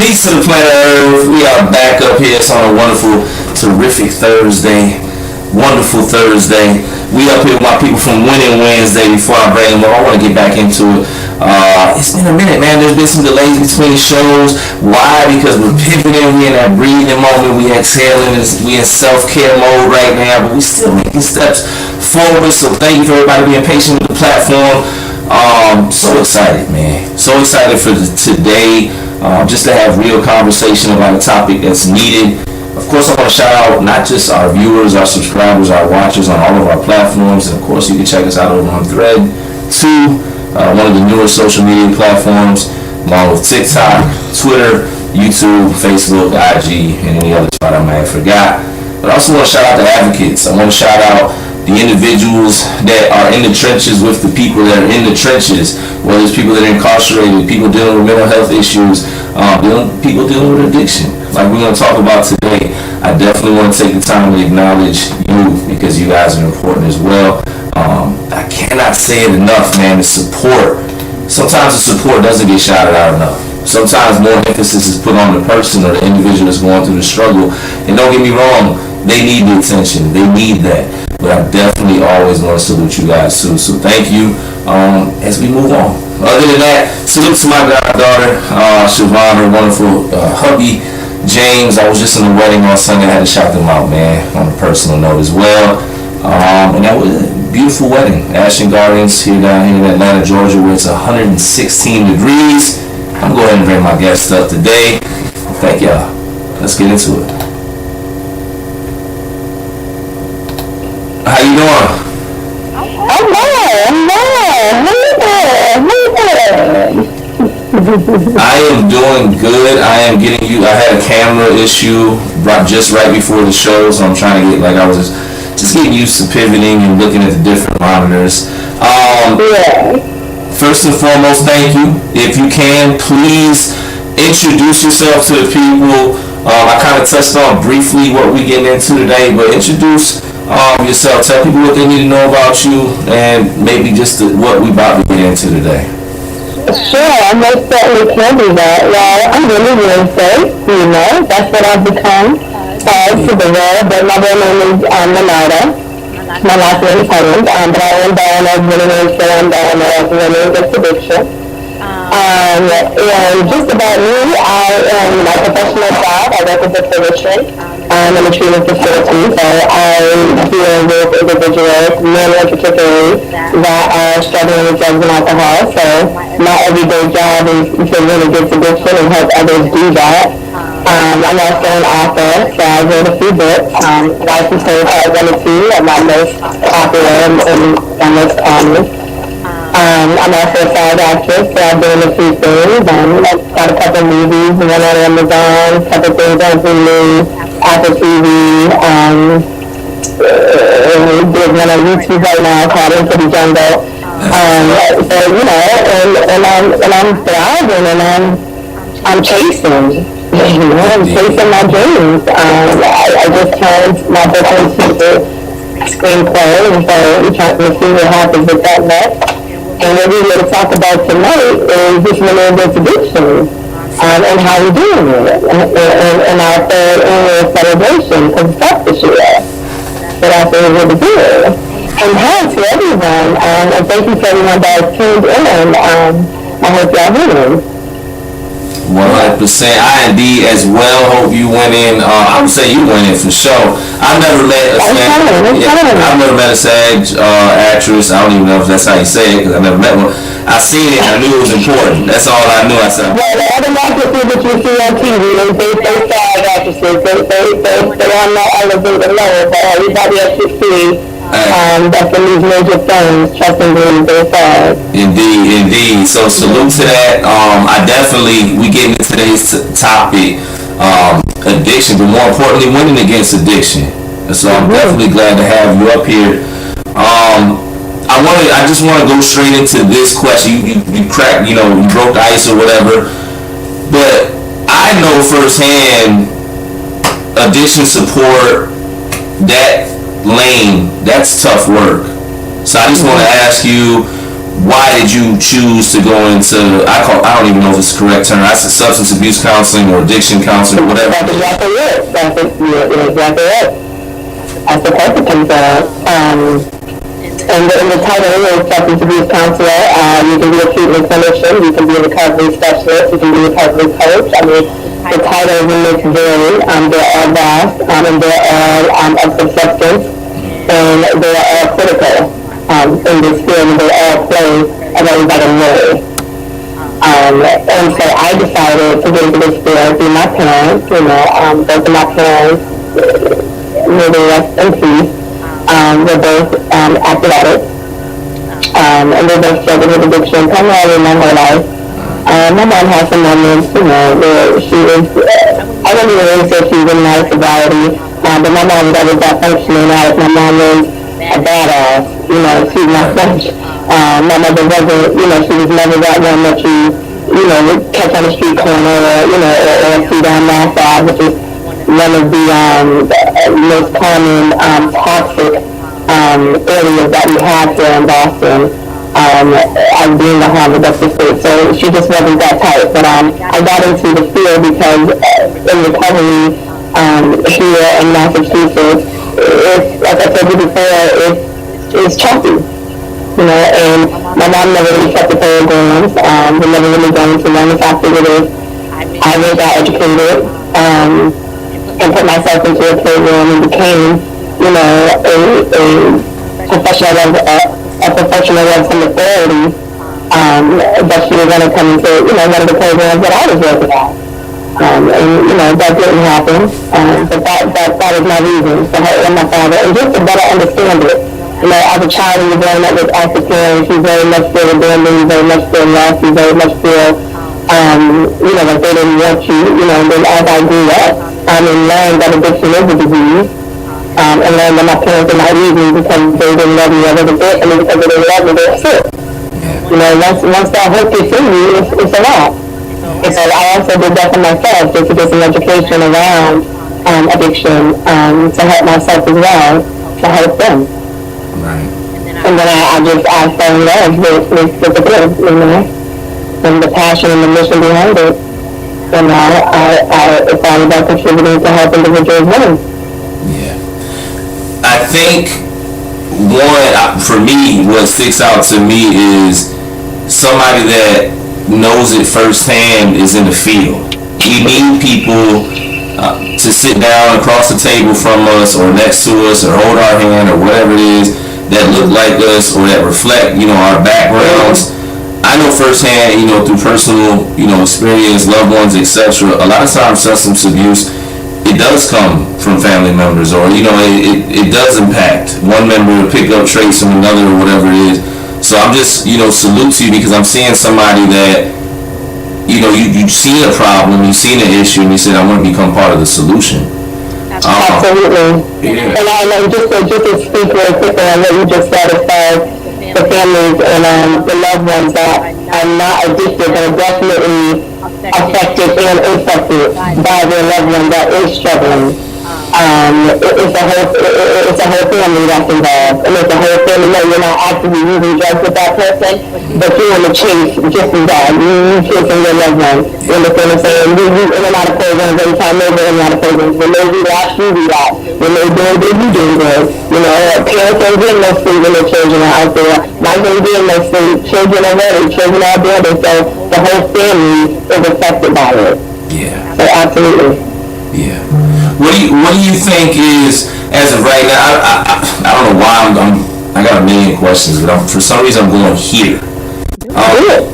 Peace to the planet Earth. We are back up here. It's on a wonderful, terrific Thursday. Wonderful Thursday. We up here with my people from Winnin Winzday. Before I bring them up, I want to get back into it. It's been a minute, man. There's been some delays between shows. Why? Because we're pivoting. We're in that breathing moment. We exhaling. We in self-care mode right now, but we still making steps forward. So thank you for everybody being patient with the platform. So excited, man. So excited for today. Just to have real conversation about a topic that's needed. Of course, I want to shout out not just our viewers, our subscribers, our watchers on all of our platforms, and of course, you can check us out over on Thread 2, one of the newer social media platforms, along with TikTok, Twitter, YouTube, Facebook, IG, and any other spot I might have forgot. But I also want to shout out the advocates. I want to shout out the individuals that are in the trenches with the people that are in the trenches, whether it's people that are incarcerated, people dealing with mental health issues, people dealing with addiction, like we're going to talk about today. I definitely want to take the time to acknowledge you because you guys are important as well. I cannot say it enough, man. The support, sometimes the support doesn't get shouted out enough. Sometimes more emphasis is put on the person or the individual that's going through the struggle. And don't get me wrong, they need the attention. They need that. But I definitely always want to salute you guys too. So thank you as we move on. Other than that, salute to my goddaughter, Siobhan, her wonderful hubby, James. I was just in a wedding on Sunday. I had to shout them out, man, on a personal note as well. And that was a beautiful wedding. Ashton Gardens here down here in Atlanta, Georgia, where it's 116 degrees. I'm going to go ahead and bring my guest up today. Thank y'all. Let's get into it. How you doing? I am doing good. I am getting you. I had a camera issue just right before the show, so I'm trying to get, like, I was just getting used to pivoting and looking at the different monitors. First and foremost, thank you. If you can, please introduce yourself to the people. I kind of touched on briefly what we're getting into today, but introduce yourself. Tell people what they need to know about you and maybe just what we about to get into today. Sure, I most certainly can do that. Well, I'm Winnin Winzday, that's what I've become to the world, but my real name is Renata. My last name is Holland, but I am born as Winnin Winzday. I'm born as Winnin Winzday. And just about me, I am my professional job. I work with a clinician in a treatment facility. So I deal with individuals, men in particular, that are struggling with drugs and alcohol. So my everyday job is to really get addiction and help others do that. I'm also an author, so I wrote a few books. Life and Soul Part 1 and 2 are my most popular and most common. I'm also a side actress, so I'm doing a few things. I've got a couple movies, one on Amazon, a couple things on Hulu, Apple TV. There's one on YouTube right now called Into the Jungle. So, and I'm thriving and I'm chasing. I'm chasing my dreams. I just turned my book into the screenplay, and so we're trying to see what happens with that next. And what we're going to talk about tonight is just related to addiction and how we're doing it and our third annual celebration because it's up this year. So that's what we're going to do. And hi to everyone, and thank you to everyone that has tuned in. I hope y'all winning. 100%. I indeed as well hope you went in. I would say you went in for sure. I've never met a I've never met a SAG actress. I don't even know if that's how you say it because I never met one. I seen it. I knew it was important. That's all I knew. I said. Well, the other actresses that you see on TV, they SAG actresses. They are not elevated lower, but everybody else you see. That's in these major films, trusting them, they SAG. Indeed. So salute to that. We get into today's topic, addiction, but more importantly, winning against addiction. And so I'm definitely glad to have you up here. I just want to go straight into this question. You cracked, you broke the ice or whatever. But I know firsthand addiction support, that lane, that's tough work. So I just want to ask you, why did you choose to go into, I don't even know if it's the correct term, I said substance abuse counseling or addiction counseling or whatever. That's exactly it. You're exactly it. That's the perfect term. And the title is substance abuse counselor. You can be a treatment clinician, you can be a recovery specialist, you can be a recovery coach. I mean, the titles in this vary. They're all vast, and they're all of some substance, and they're all critical in this field, and they all play a very vital role. And so I decided to get into this field through my parents. Both of my parents, may they rest in peace. They're both athletics, and they both struggled with addiction primarily in my whole life. My mom had some moments, where she was, I wouldn't even say she was in my sobriety, but my mom was always that functioning addict. My mom was a badass, she's not French. My mother wasn't, she was never that one that would catch on the street corner, or see down Mass Ave, which is one of the most common toxic areas that we have here in Boston, as being the Harvard Justice State. So she just wasn't that type. But I got into the field because in recovery here in Massachusetts, like I said before, it's choppy. And my mom never really kept the programs. We never really got into them. The fact that I really got educated and put myself into a program and became, a professional of some authority. That she was going to come into, one of the programs that I was working at. And that didn't happen. But that is my reason for her and my father, and just to better understand it. As a child, you're growing up with active parents, you very much feel abandoned, you very much feel lost, you very much feel, like they didn't want you, and then as I grew up, and learned that addiction is a disease, and learned that my parents did not leave me because they didn't love me, or they didn't get me because they didn't love me, they were sick. Once that hook gets in you, it's a lot. And so I also did that for myself, just to get some education around addiction, to help myself as well, to help them. Right. And then I fell in love with the field, and the passion and the mission behind it. And it's all about contributing to help individuals win. Yeah. I think for me, what sticks out to me is somebody that knows it firsthand is in the field. We need people to sit down across the table from us or next to us or hold our hand or whatever it is that look like us or that reflect, our backgrounds. I know firsthand, through personal, experience, loved ones, etc. A lot of times substance abuse, it does come from family members, or, it does impact one member to pick up traits from another or whatever it is. So I'm just, salute to you because I'm seeing somebody that, you've seen a problem, you've seen an issue, and you said, I want to become part of the solution. Absolutely. Yeah. And I know just to speak real quickly on what you just said as far as the families and the loved ones that are not addicted but are definitely affected and infected by their loved one that is struggling. It's a whole family that's involved. And it's a whole family. No, you're not actively using drugs with that person, but you're in the chase just as bad. You're chasing your loved one. You understand what I'm saying? You in a lot of programs every time they're in a lot of programs. When they relapse, you relapse. When they're doing good, you doing good. Parents ain't getting no sleep when their children are out there. Not going to get no sleep. Children are ready. Children are abandoned. So the whole family is affected by it. Yeah. So absolutely. Yeah. What do you think is, as of right now, I don't know why I got a million questions, but for some reason I'm going here.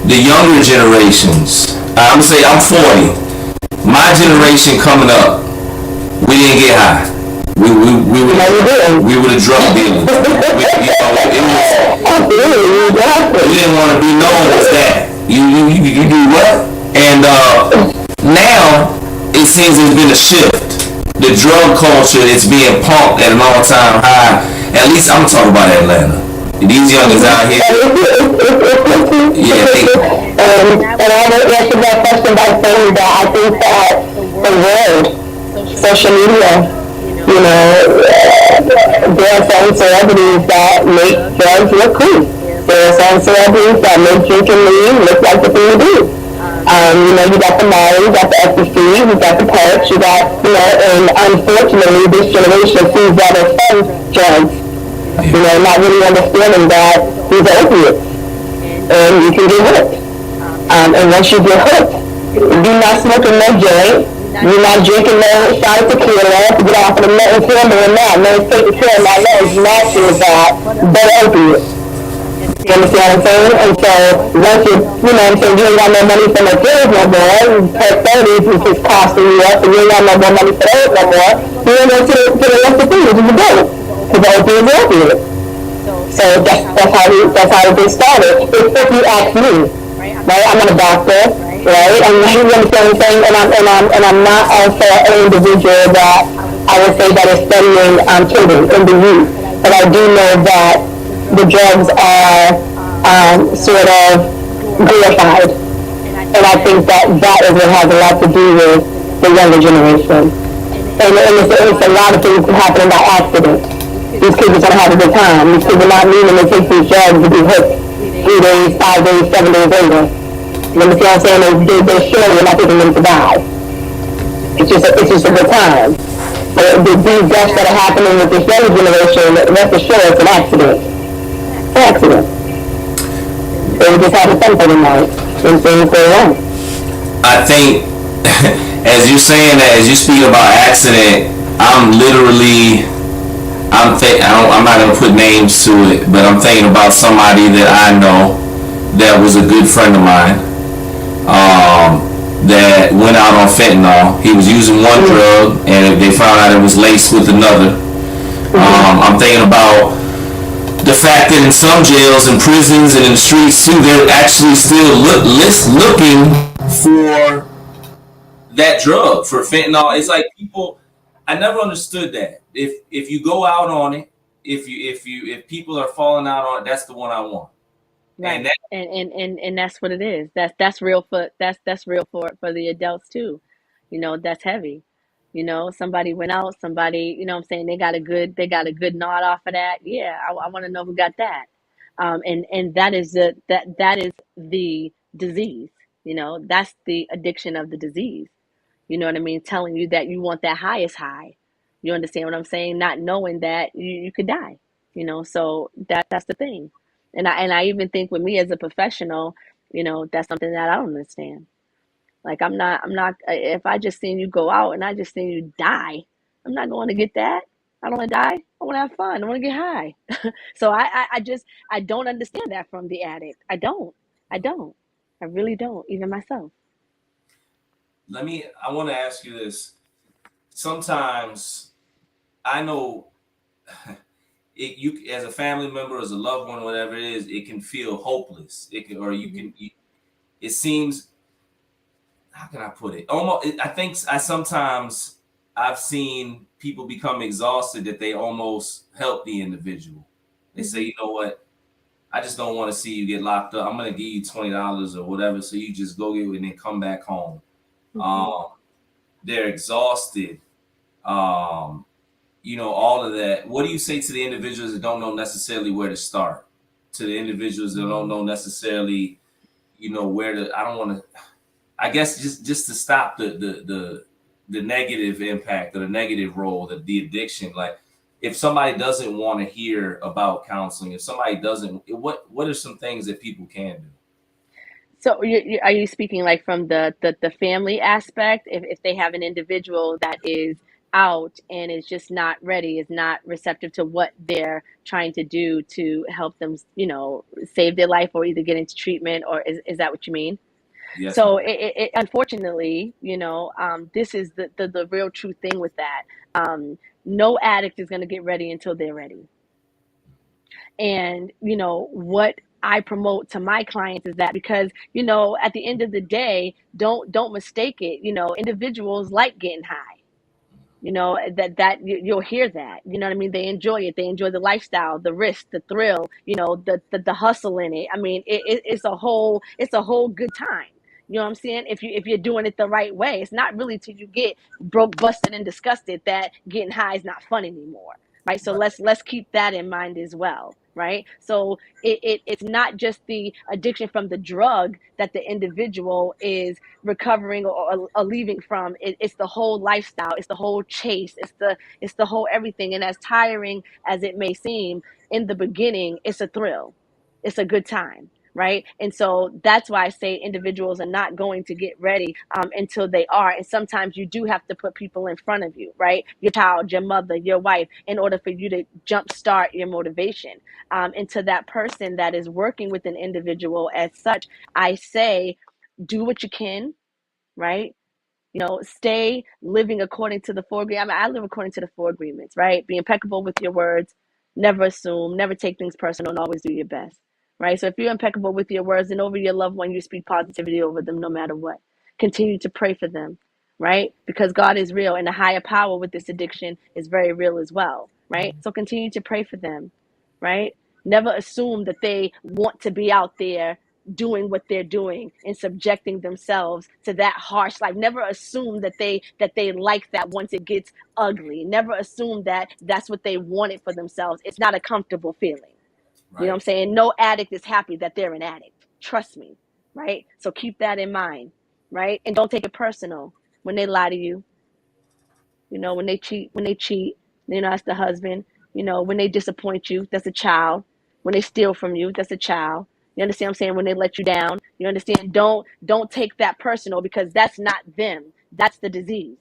The younger generations, I'm going to say I'm 40. My generation coming up, we didn't get high. We were the drug dealers. We didn't want to be known as that. You do what? And now it seems there's been a shift. The drug culture is being pumped at an all-time high. At least I'm talking about Atlanta. These youngins out here. And I would answer that question by saying that I think that the world, social media, there are certain celebrities that make drugs look cool. There are some celebrities that make drinking lean look like the thing to do. You got the Molly, you got the ecstasy, you got the perch, and unfortunately, this generation sees that as fun drugs. Not really understanding that these are opiates, and you can get hooked. And once you get hooked, you're not smoking no joint, you're not drinking no shot of tequila to get off of the nothing camera and that. No, it's taking care of my legs, natural that, but opiates. You understand what I'm saying? And so once you ain't got no money for no pills no more, past 30s is just costing you up, and you ain't got no more money for those no more, you ain't going to the rest of the things, you can go. Because the opiates are opiates. So that's how it gets started. If you ask me, right? I'm not a doctor, right? And you understand what I'm saying? And I'm not also an individual that I would say that is studying children in the youth. But I do know that the drugs are sort of glorified. And I think that is what has a lot to do with the younger generation. And it's a lot of things that happen by accident. These kids are going to have a good time. These kids are not meaning to take these drugs to be hooked 3 days, 5 days, 7 days later. You understand what I'm saying? They're sure they're not taking them to die. It's just a good time. But these deaths that are happening with this younger generation, rest assured, it's an accident. It's an accident. They were just having fun for the night, and things go wrong. I think, as you're saying that, as you speak about accident, I'm literally, I'm not gonna put names to it, but I'm thinking about somebody that I know that was a good friend of mine. That went out on fentanyl. He was using one drug, and they found out it was laced with another. I'm thinking about the fact that in some jails and prisons and in the streets too, they're actually still looking for that drug, for fentanyl. It's like people, I never understood that. If you go out on it, if people are falling out on it, that's the one I want. And Right. that, And that's what it is. That's real that's real for the adults too. That's heavy. Somebody went out, somebody, what I'm saying, they got a good nod off of that. Yeah, I want to know who got that. And that is the disease. That's the addiction of the disease. You know what I mean? Telling you that you want that highest high. You understand what I'm saying? Not knowing that you could die. So that's the thing. And I even think with me as a professional, that's something that I don't understand. Like I'm not if I just seen you go out and I just seen you die, I'm not going to get that. I don't want to die. I want to have fun. I want to get high. So I don't understand that from the addict. I don't. I don't. I really don't. Even myself. I want to ask you this. Sometimes I know you as a family member, as a loved one, whatever it is, it can feel hopeless. It can, or you Hmm. can. It seems. How can I put it? Almost. I think I sometimes I've seen people become exhausted that they almost help the individual. They say, Hmm. you know what? I just don't want to see you get locked up. I'm gonna give you $20 or whatever, so you just go get it and then come back home. Hmm. Um, they're exhausted. Um, all of that. What do you say to the individuals that don't know necessarily where to start? To the individuals that don't know necessarily, where to. I don't want to. I guess just to stop the negative impact or the negative role that the addiction. Like, if somebody doesn't want to hear about counseling, if somebody doesn't, what are some things that people can do? So are you speaking like from the family aspect? If they have an individual that is out and is just not ready, is not receptive to what they're trying to do to help them, save their life or either get into treatment, or is that what you mean? Yes, So ma'am. unfortunately, this is the real true thing with that. No addict is going to get ready until they're ready. And what I promote to my clients is that, because at the end of the day, don't mistake it. Individuals like getting high. You'll hear that. You know what I mean? They enjoy it. They enjoy the lifestyle, the risk, the thrill. The hustle in it. I mean, it's a whole good time. You know what I'm saying? If you're doing it the right way, it's not really till you get broke, busted, and disgusted that getting high is not fun anymore. right? So let's keep that in mind as well, right? So it's not just the addiction from the drug that the individual is recovering or leaving from. It's the whole lifestyle, it's the whole chase, it's the whole everything. And as tiring as it may seem in the beginning, it's a thrill, it's a good time, right? And so that's why I say individuals are not going to get ready until they are. And sometimes you do have to put people in front of you, right? Your child, your mother, your wife, in order for you to jumpstart your motivation. And to that person that is working with an individual as such, I say, do what you can, right? Stay living according to the four agreements. I live according to the four agreements, right? Be impeccable with your words, never assume, never take things personal, and always do your best, right? So if you're impeccable with your words and over your loved one, you speak positivity over them no matter what. Continue to pray for them, right? Because God is real and the higher power with this addiction is very real as well, right? So continue to pray for them, right? Never assume that they want to be out there doing what they're doing and subjecting themselves to that harsh life. Never assume that they like that once it gets ugly. Never assume that that's what they wanted for themselves. It's not a comfortable feeling. You know what I'm saying? No addict is happy that they're an addict. Trust me, right? So keep that in mind, right? And don't take it personal when they lie to you. When they cheat, that's the husband. When they disappoint you, that's a child. When they steal from you, that's a child. You understand what I'm saying? When they let you down, you understand? Don't take that personal, because that's not them. That's the disease.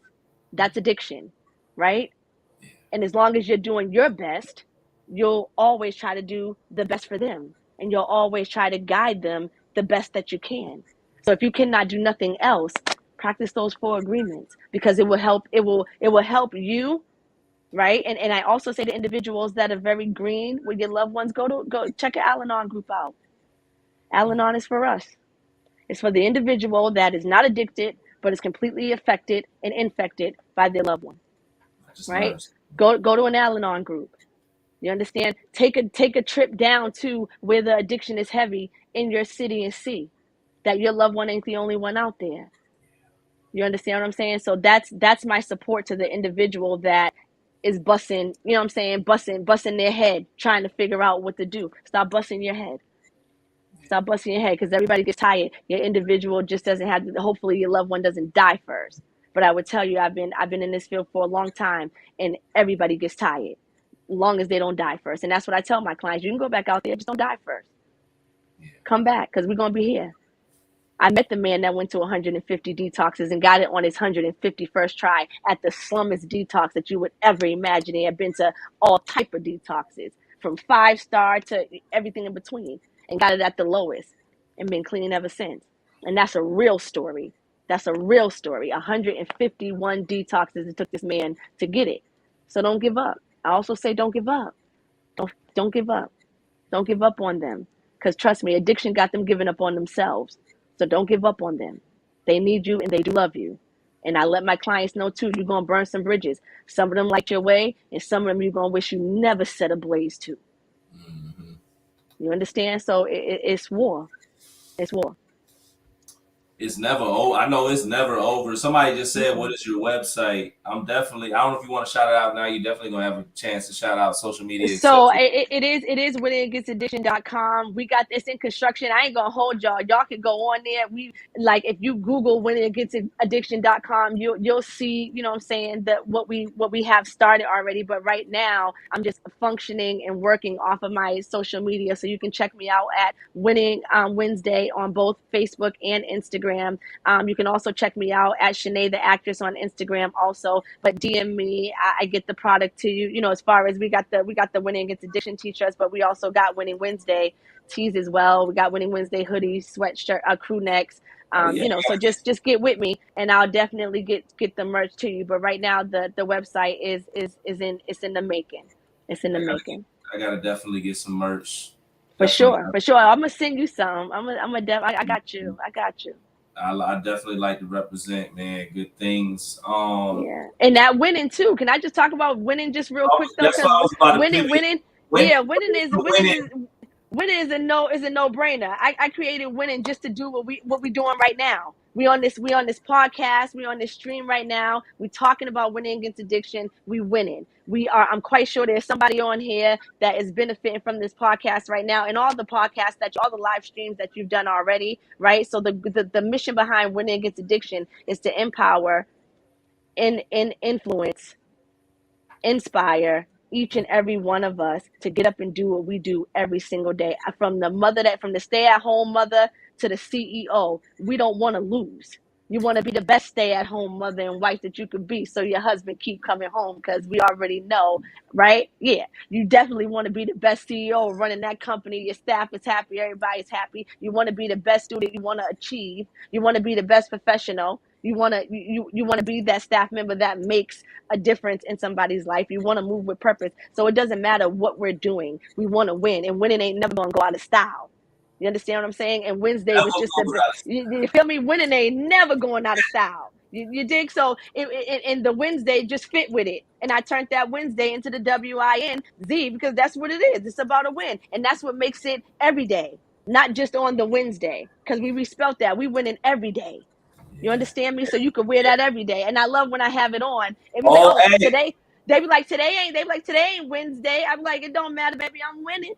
That's addiction, right? And as long as you're doing your best, you'll always try to do the best for them. And you'll always try to guide them the best that you can. So if you cannot do nothing else, practice those four agreements, because it will help you, right? And I also say to individuals that are very green with your loved ones, go check an Al-Anon group out. Al-Anon is for us. It's for the individual that is not addicted, but is completely affected and infected by their loved one, I just right? learned. Go to an Al-Anon group. You understand? Take a trip down to where the addiction is heavy in your city and see that your loved one ain't the only one out there. You understand what I'm saying? So that's my support to the individual that is busting, you know what I'm saying, busting their head trying to figure out what to do. Stop busting your head. Stop busting your head, because everybody gets tired. Your individual just doesn't have to, hopefully your loved one doesn't die first. But I would tell you, I've been in this field for a long time, and everybody gets tired, long as they don't die first. And that's what I tell my clients. You can go back out there, just don't die first. Come back, because we're gonna be here. I met the man that went to 150 detoxes and got it on his 151st try at the slummest detox that you would ever imagine. He had been to all type of detoxes, from 5-star to everything in between, and got it at the lowest and been clean ever since. And that's a real story. That's a real story. 151 detoxes it took this man to get it. So don't give up. I also say don't give up. Don't give up. Don't give up on them. Because trust me, addiction got them giving up on themselves. So don't give up on them. They need you and they do love you. And I let my clients know too, you're going to burn some bridges. Some of them light your way, and some of them you're going to wish you never set ablaze to. You understand? So it's war. It's war. It's never over. I know it's never over. Somebody just said, Mm-mm. "What is your website?" I'm definitely. I don't know if you want to shout it out now. You definitely gonna have a chance to shout out social media, So etc. it is winningagitsaddiction.com. We got this in construction. I ain't gonna hold y'all. Y'all can go on there. We like, if you Google winningagitsaddiction.com, you'll see, you know what I'm saying, that what we have started already. But right now I'm just functioning and working off of my social media. So you can check me out at Winning Wednesday on both Facebook and Instagram. You can also check me out at Shanae the Actress on Instagram also. But DM me, I get the product to you. As far as we got the Winning Against Addiction t-shirts, but we also got Winning Wednesday tees as well. We got Winning Wednesday hoodies, sweatshirt, crew necks. Oh yeah, So just get with me, and I'll definitely get the merch to you. But right now the website is in the making. It's in the making. I gotta definitely get some merch. For Definitely, sure, for sure. I'm gonna send you some. I got you. I got you. I definitely like to represent, man. Good things. Yeah, and that winning too. Can I just talk about winning just real quick though? That's what Because I was about to winning, pivot. winning, When yeah, winning is winning winning, is winning is a no brainer. I created winning just to do what we doing right now. We on this podcast, we on this stream right now. We talking about winning against addiction. We winning. I'm quite sure there's somebody on here that is benefiting from this podcast right now, and all the podcasts all the live streams that you've done already, right? So the mission behind winning against addiction is to empower, in influence, inspire each and every one of us to get up and do what we do every single day. From the stay-at-home mother to the CEO, we don't want to lose. You want to be the best stay-at-home mother and wife that you could be, so your husband keep coming home, because we already know, right? Yeah, you definitely want to be the best CEO running that company. Your staff is happy, everybody's happy. You want to be the best student. You want to achieve. You want to be the best professional. You want to be that staff member that makes a difference in somebody's life. You want to move with purpose. So it doesn't matter what we're doing. We want to win, and winning ain't never gonna go out of style. You understand what I'm saying? And Wednesday That was was just you feel me? Winning ain't never going out of style. You dig? So and the Wednesday just fit with it, and I turned that Wednesday into the WINZ, because that's what it is. It's about a win, and that's what makes it every day, not just on the Wednesday, because we respect that we winning every day. You yeah. understand me? So you can wear that every day. And I love when I have it on. And be like, Oh, oh, hey, today, they be like, today ain't Wednesday. I'm like, it don't matter, baby. I'm winning.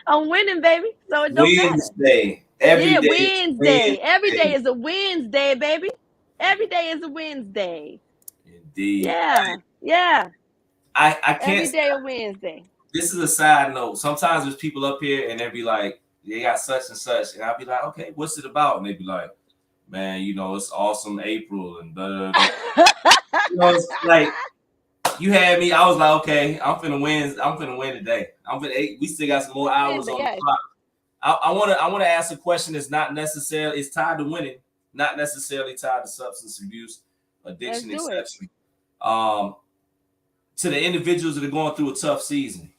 I'm winning, baby. So it don't matter. Wednesday. Every Yeah, day is Wednesday. Every day Wednesday. is a Wednesday, baby. Every day is a Wednesday. Indeed. Yeah. Yeah. I Every can't. day a Wednesday. This is a side note. Sometimes there's people up here and they'll be like, they got such and such, and I'll be like, okay, what's it about? And they be like, man, it's awesome April and blah, blah, blah. It's like you had me. I was like, okay, I'm finna win. I'm finna win today. We still got some more hours Wednesday, on the yes. clock. I wanna ask a question that's not necessarily it's tied to winning, not necessarily tied to substance abuse, Let's addiction, do it. etc. Um, to the individuals that are going through a tough season,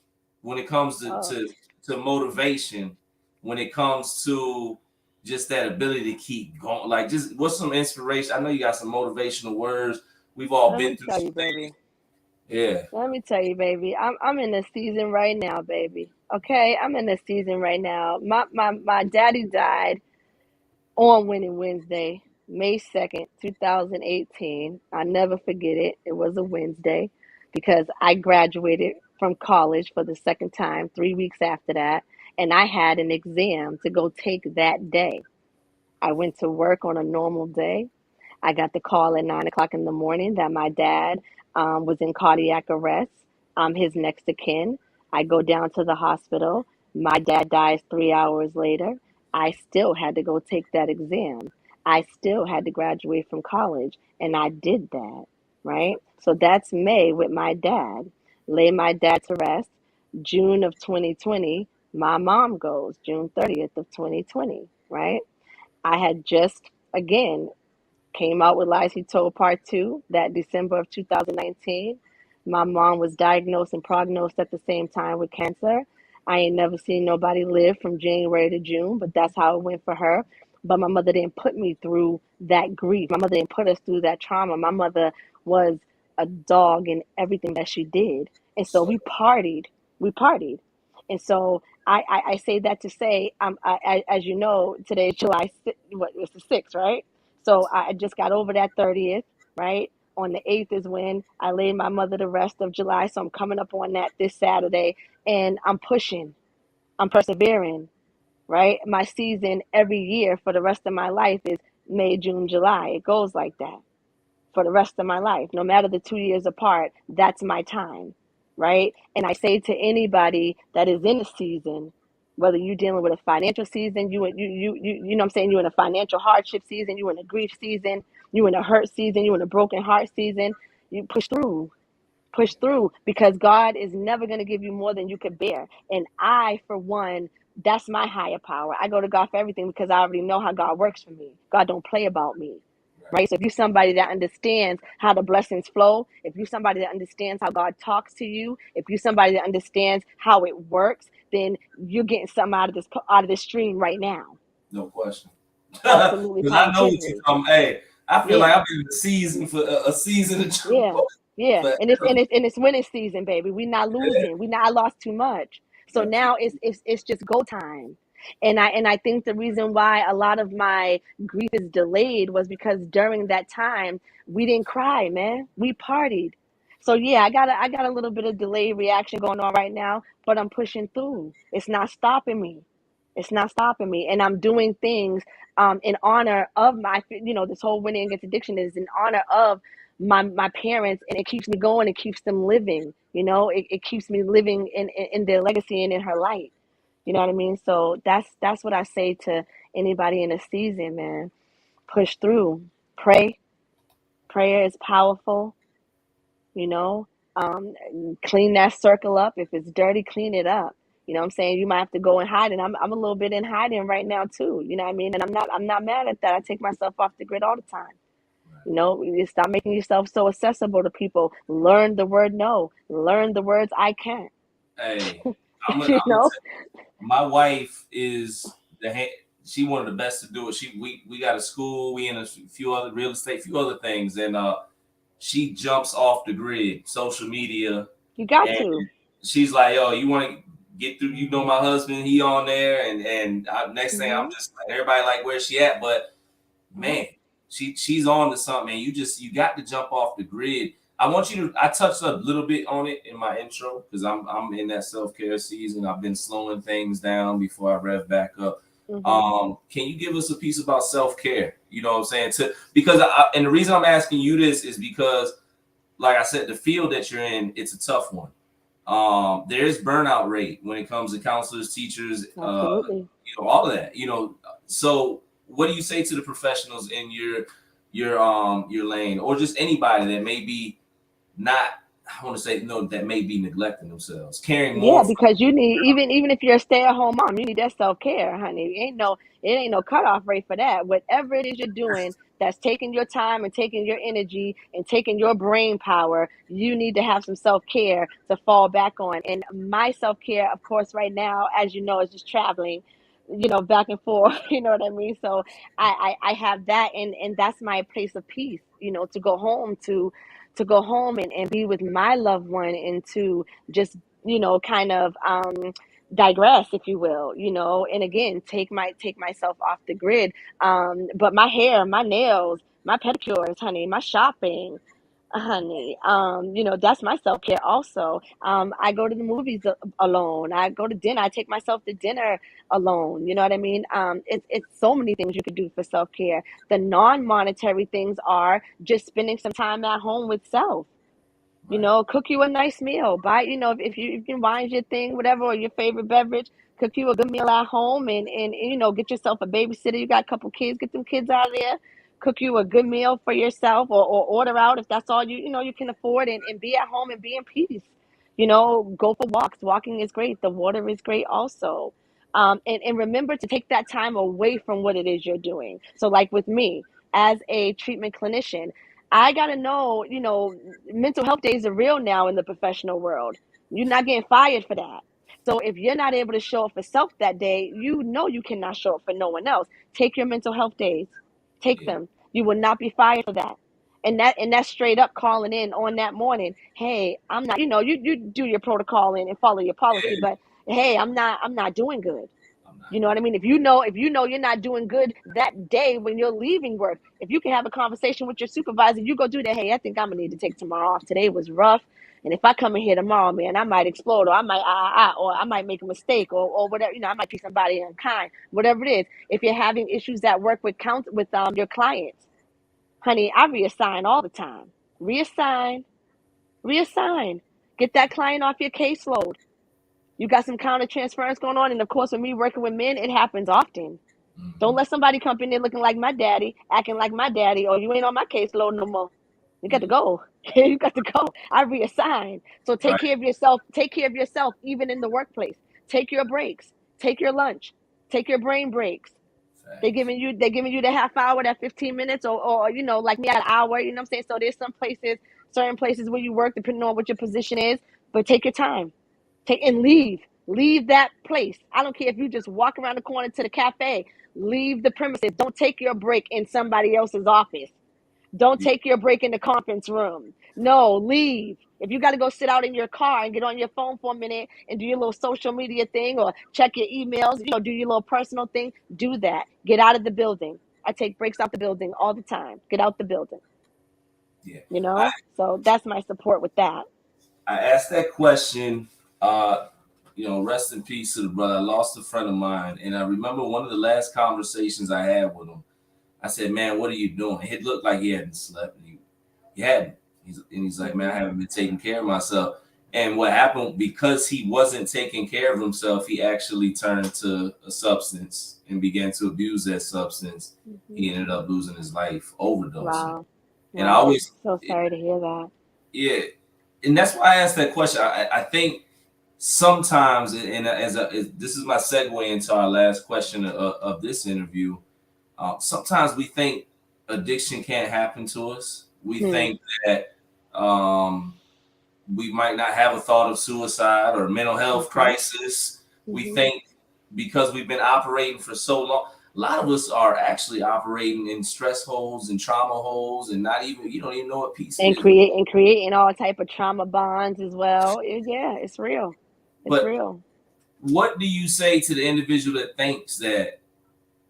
when it comes to motivation, when it comes to just that ability to keep going, like just what's some inspiration? I know you got some motivational words. We've all Let been me through tell some you, baby. things. Yeah. Let me tell you, baby. I'm in a season right now, baby. Okay, I'm in a season right now. My daddy died on Winning Wednesday, May 2nd, 2018. I never forget it. It was a Wednesday, because I graduated from college for the second time 3 weeks after that, and I had an exam to go take that day. I went to work on a normal day. I got the call at 9 o'clock in the morning that my dad was in cardiac arrest. I'm his next of kin. I go down to the hospital. My dad dies 3 hours later. I still had to go take that exam. I still had to graduate from college, and I did that, right? So that's May with my dad. Lay my dad to rest. June of 2020, my mom goes, June 30th of 2020, right? I had just, again, came out with Lies He Told Part 2 that December of 2019. My mom was diagnosed and prognosed at the same time with cancer. I ain't never seen nobody live from January to June, but that's how it went for her. But my mother didn't put me through that grief. My mother didn't put us through that trauma. My mother was a dog in everything that she did. And so So we partied. We partied. And so I say that to say, as you know, today is what was the 6th, right? So I just got over that 30th, right? On the 8th is when I laid my mother to rest of July. So I'm coming up on that this Saturday, and I'm pushing, I'm persevering, right? My season every year for the rest of my life is May, June, July. It goes like that for the rest of my life. No matter the 2 years apart, that's my time, right? And I say to anybody that is in a season, whether you're dealing with a financial season, you know what I'm saying, you're in a financial hardship season, you're in a grief season, you're in a hurt season, you're in a broken heart season, you push through, because God is never going to give you more than you could bear. And I, for one, that's my higher power. I go to God for everything, because I already know how God works for me. God don't play about me. Right? So if you're somebody that understands how the blessings flow, if you're somebody that understands how God talks to you, if you're somebody that understands how it works, then you're getting something out of this stream right now. no question. Absolutely, Because I know what you positively. come. Hey, I feel like Yeah, I've been in the season for a season of yeah, trouble. yeah. But And it's winning season, baby. We're not losing. I lost too much. So absolutely. now it's just go time. And I think the reason why a lot of my grief is delayed was because during that time we didn't cry, man. We partied. So yeah, I got a little bit of delayed reaction going on right now, but I'm pushing through. It's not stopping me. It's not stopping me, and I'm doing things in honor of my, this whole winning against addiction is in honor of my parents, and it keeps me going. It keeps them living. It keeps me living in their legacy and in her light. You know what I mean? So that's what I say to anybody in a season, man. Push through. Pray. Prayer is powerful, you know. Um, Clean that circle up. If it's dirty, clean it up. You know what I'm saying? You might have to go and hide. And I'm a little bit in hiding right now too. You know what I mean? And I'm not mad at that. I take myself off the grid all the time. You stop making yourself so accessible to people. Learn the word no. Learn the words I can't. Hey, I'm You gonna know? my wife is she one of the best to do it. We got a school, we in a few other real estate, few other things, and she jumps off the grid, social media, You got and to. she's like, "Yo, you want to get through? You know, my husband, he on there, and next thing I'm Hmm. just like, everybody like, where's she at?" But man, she's on to something, man. You got to jump off the grid. I want you to. I touched a little bit on it in my intro because I'm in that self care season. I've been slowing things down before I rev back up. Hmm. Can you give us a piece about self care? You know what I'm saying? Because and the reason I'm asking you this is because, like I said, the field that you're in, it's a tough one. There's burnout rate when it comes to counselors, teachers, Absolutely. all of that. So what do you say to the professionals in your lane, or just anybody that may be not, I want to say, no, that may be neglecting themselves, caring Yeah, more for. because you need, even if you're a stay-at-home mom, you need that self-care, honey. It ain't no cutoff rate for that. Whatever it is you're doing that's taking your time and taking your energy and taking your brain power, you need to have some self-care to fall back on. And my self-care, of course, right now, as you know, is just traveling, back and forth. You know what I mean? So I have that, and that's my place of peace. To go home and be with my loved one, and to just kind of digress, if you will, and again, take myself off the grid. But my hair, my nails, my pedicures, honey, my shopping, honey, that's my self-care also. I go to the movies alone. I go to dinner. I take myself to dinner alone. You know what I mean? It's so many things you could do for self-care. The non-monetary things are just spending some time at home with self. Right. Cook you a nice meal. Buy, if wine's your thing, whatever, or your favorite beverage, cook you a good meal at home, and get yourself a babysitter. You got a couple kids, get them kids out of there. Cook you a good meal for yourself, or order out if that's all you can afford, and be at home and be in peace. Go for walks. Walking is great. The water is great also. And remember to take that time away from what it is you're doing. So, like with me, as a treatment clinician, I got to know, mental health days are real now in the professional world. You're not getting fired for that. So if you're not able to show up for self that day, you cannot show up for no one else. Take your mental health days. Take Yeah. them. You will not be fired for that. And that's straight up calling in on that morning. Hey, I'm not, you do your protocol and follow your policy, Yeah. but hey, I'm not doing good. I'm not. You know what I mean? If you know you're not doing good that day when you're leaving work, if you can have a conversation with your supervisor, you go do that. Hey, I think I'm gonna need to take tomorrow off. Today was rough, and if I come in here tomorrow, man, I might explode, or I might, or I might make a mistake, or whatever. I might be somebody unkind, whatever it is. If you're having issues at work with your clients, honey, I reassign all the time. Reassign, reassign. Get that client off your caseload. You got some counter transference going on, and of course, with me working with men, it happens often. Don't Mm-hmm. let somebody come in there looking like my daddy, acting like my daddy, or you ain't on my caseload no more. You got to Yeah. go. You got to go. I reassign. So take Right. care of yourself. Take care of yourself, even in the workplace. Take your breaks. Take your lunch. Take your brain breaks. Facts. They're giving you the half hour, that 15 minutes, or like me, an hour. You know what I'm saying? So there's certain places where you work, depending on what your position is. But take your time. Take and leave. Leave that place. I don't care if you just walk around the corner to the cafe. Leave the premises. Don't take your break in somebody else's office. Don't Yeah. take your break in the conference room. No, leave. If you got to go sit out in your car and get on your phone for a minute and do your little social media thing or check your emails, do your little personal thing, do that. Get out of the building. I take breaks out the building all the time. Get out the building, Yeah. So that's my support with that. I asked that question. Rest in peace to the brother. I lost a friend of mine, and I remember one of the last conversations I had with him. I said, "Man, what are you doing?" It looked like he hadn't slept. He hadn't. He's like, "Man, I haven't been taking care of myself." And what happened, because he wasn't taking care of himself, he actually turned to a substance and began to abuse that substance. He ended up losing his life, overdosing. Wow. And I always, So sorry to hear that. yeah, and that's why I asked that question. I think sometimes, and this is my segue into our last question of this interview. Sometimes we think addiction can't happen to us. We think that we might not have a thought of suicide or mental health crisis. We think because we've been operating for so long, a lot of us are actually operating in stress holes and trauma holes, and you don't even know what peace And is. creating all type of trauma bonds as well. Yeah, it's real. It's But real. what do you say to the individual that thinks that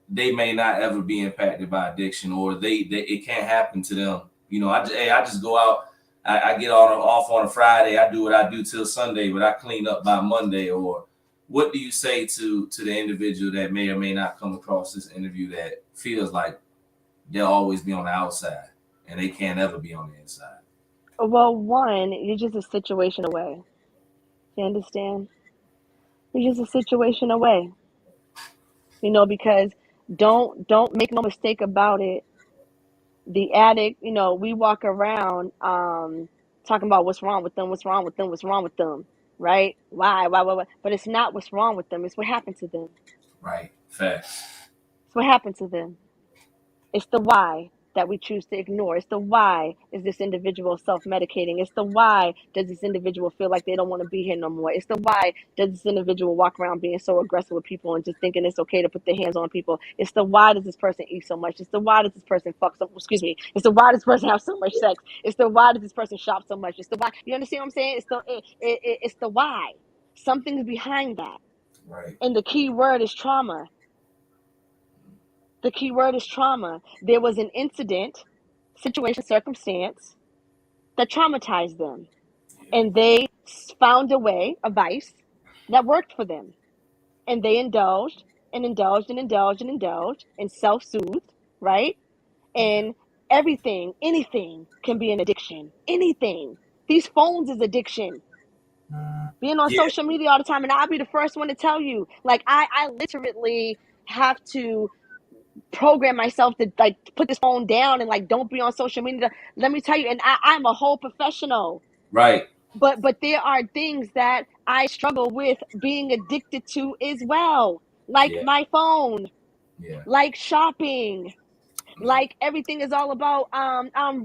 they may not ever be impacted by addiction, or they it can't happen to them? I just go out. I get off on a Friday. I do what I do till Sunday, but I clean up by Monday. Or what do you say to the individual that may or may not come across this interview that feels like they'll always be on the outside and they can't ever be on the inside? Well, one, you're just a situation away. You understand? You're just a situation away. Because don't make no mistake about it. The addict, we walk around talking about what's wrong with them, what's wrong with them, what's wrong with them, right? Why? But it's not what's wrong with them, it's what happened to them. Right. Facts. It's what happened to them. It's the why that we choose to ignore. It's the why is this individual self-medicating. It's the why does this individual feel like they don't want to be here no more. It's the why does this individual walk around being so aggressive with people and just thinking it's okay to put their hands on people. It's the why does this person eat so much. It's the why does this person fuck so, excuse me. It's the why does this person have so much sex. It's the why does this person shop so much. It's the why. You understand what I'm saying? It's the why. Something's behind that. Right. And the key word is trauma. The key word is trauma. There was an incident, situation, circumstance that traumatized them. And they found a way, a vice, that worked for them. And they indulged and indulged and indulged and indulged and self-soothed, right? And anything can be an addiction. Anything. These phones is addiction. Being on Yeah. social media all the time. And I'll be the first one to tell you, like, I literally have to program myself to like put this phone down and like don't be on social media. Let me tell you, and I'm a whole professional. Right. But there are things that I struggle with being addicted to as well. Like Yeah. my phone, Yeah. like shopping, like everything is all about